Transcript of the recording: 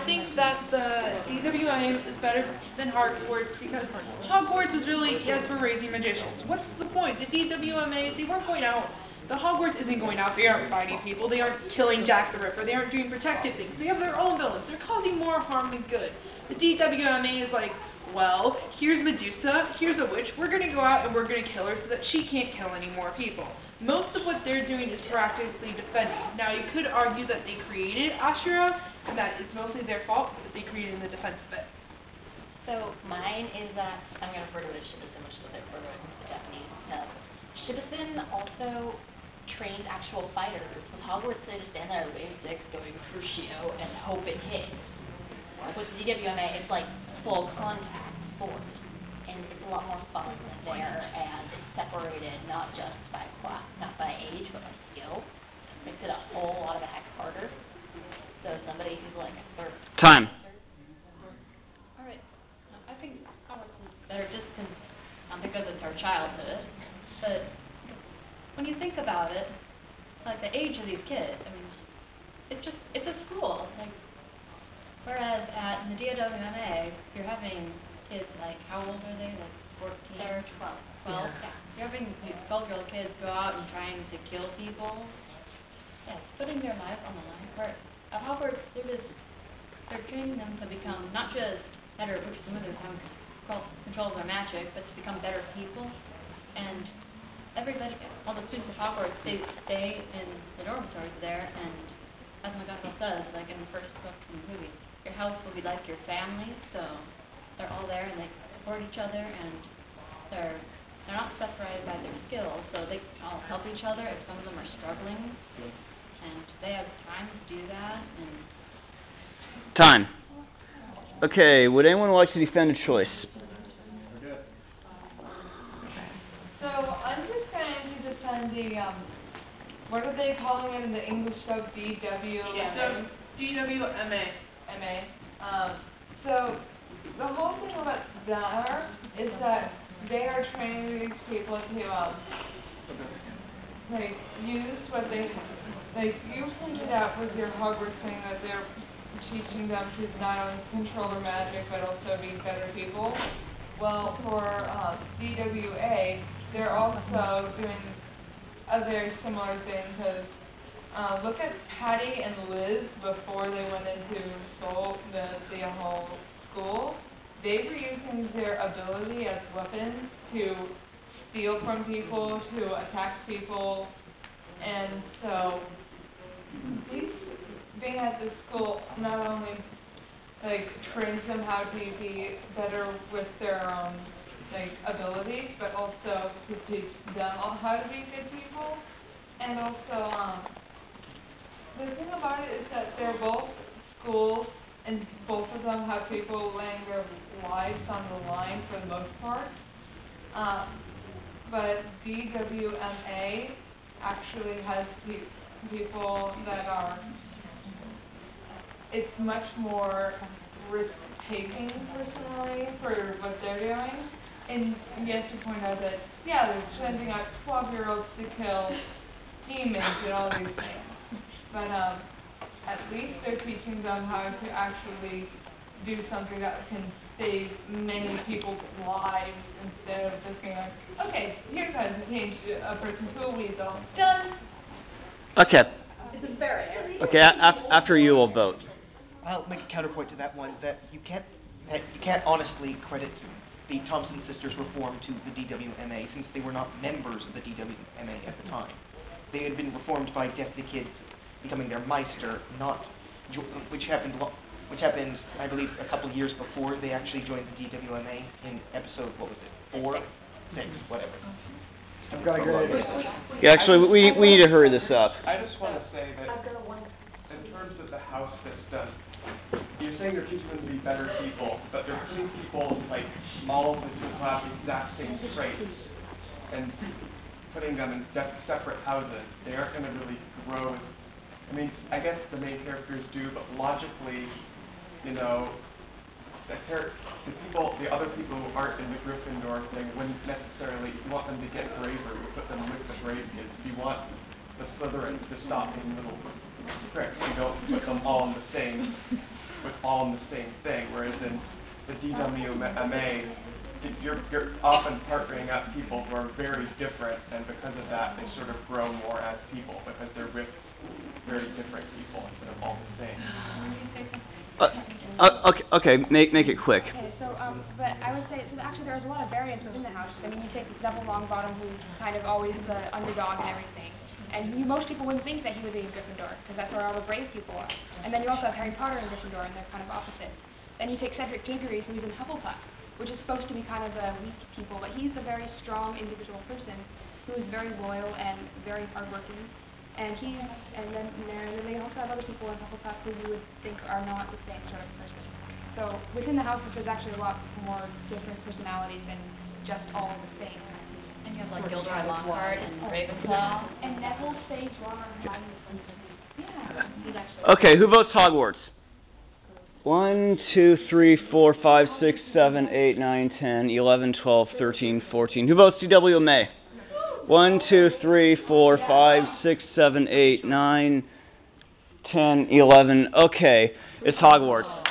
think that the DWMA is better than Hogwarts because Hogwarts is really, yes, for raising magicians. What's the point? The DWMA, they weren't going out. The Hogwarts isn't going out. They aren't fighting people. They aren't killing Jack the Ripper. They aren't doing protective things. They have their own villains. They're causing more harm than good. The DWMA is like, well, here's Medusa, here's a witch, we're going to go out and we're going to kill her so that she can't kill any more people. Most of what they're doing is proactively defending. Now, you could argue that they created Ashura, and that it's mostly their fault, but they created in the defense of it. So, mine is that, I'm going to refer to it as Shibusen, which is a bit for the Japanese. Shibusen also trains actual fighters. With Hogwarts, they just stand there at wave 6 going Crucio and hope it hits. With the DWMA, it's like full contact sport, and it's a lot more fun there, and it's separated not just by class, not by age, but by skill. It makes it a whole lot of a heck harder. So somebody who's like a third. Time. All right. I think Hogwarts is better just because it's our childhood, but when you think about it, like the age of these kids, I mean, it's a school. Like, whereas at the DWMA, you're having kids like, how old are they? Like 14? They're 12. 12? Yeah. You're having these 12-year-old kids go out and trying to kill people. Yeah, putting their lives on the line. Where at Hogwarts, they're training them to become not just better, which some of them have control of their magic, but to become better people. And everybody, all the students at Hogwarts, they stay in the dormitories there, and as McGonagall says, like in the first book in the movie, your house will be like your family, so they're all there and they support each other, and they're not separated by their skills, so they all help each other if some of them are struggling, and they have time to do that. And Time. Okay, would anyone like to defend a choice? So I'm just going to defend the, what are they calling it in the English dub? DWMA? DWMA. MA. So the whole thing about that is that they are training these people to, like, use what they, like, you pointed out with your Hogwarts thing that they're teaching them to not only control their magic, but also be better people. Well, for DWA, they're also doing a very similar thing, because look at Patty and Liz before they went into the whole school. They were using their ability as weapons to steal from people, to attack people, and so being at the school not only like trains them how to be better with their like abilities, but also to teach them how to be good people. And also, the thing about it is that they're both schools, and both of them have people laying their lives on the line for the most part. But DWMA actually has people that are, it's much more risk-taking personally for what they're doing. And you have to point out that, yeah, they're sending out 12-year-olds to kill demons and all these things. But at least they're teaching them how to actually do something that can save many people's lives instead of just being like, okay, here's how to change a person to a weasel. Done. Okay. This is very Okay, after you will vote. I'll make a counterpoint to that one, that you can't honestly credit the Thompson sisters' reform to the DWMA, since they were not members of the DWMA at the time. They had been reformed by Deathly Kids becoming their Meister, which happened, I believe, a couple years before they actually joined the DWMA in episode, what was it, 4? 6, whatever. I've got a great idea. Yeah, actually, we need to hurry this up. I just want to say that in terms of the house system, you're saying you're teaching them to be better people, but they're putting people, like, all of them who have the exact same traits, and putting them in separate houses. They aren't going to really grow. I mean, I guess the main characters do, but logically, you know, the other people who aren't in the Gryffindor thing wouldn't necessarily, if you want them to get braver, you put them with the brave kids. If you want the Slytherins to stop being little pricks, you don't put them all in the same with all in the same thing, whereas in the DWMA, you're often partnering up people who are very different, and because of that, they sort of grow more as people, because they're with very different people instead of all the same. Okay, make it quick. Okay, so, but I would say, so actually there's a lot of variance within the house. I mean, you take Neville Longbottom, who's kind of always the underdog and everything, and most people wouldn't think that he would be in Gryffindor, because that's where all the brave people are. And then you also have Harry Potter in Gryffindor, and they're kind of opposite. Then you take Cedric Diggory, who's in Hufflepuff, which is supposed to be kind of the weak people, but he's a very strong individual person who is very loyal and very hardworking. And then they also have other people in Hufflepuff who you would think are not the same sort of person. So within the house, there's actually a lot more different personalities than just all the same. And you have like Gilderoy Lockhart and Ravenclaw. And Neville stays Ron or Hermione. Yeah. He's actually Okay, who votes Hogwarts? 1, 2, 3, 4, 5, 6, 7, 8, 9, 10, 11, 12, 13, 14. Who votes DWMA? 1, 2, 3, 4, 5, 6, 7, 8, 9, 10, 11. Okay, it's Hogwarts.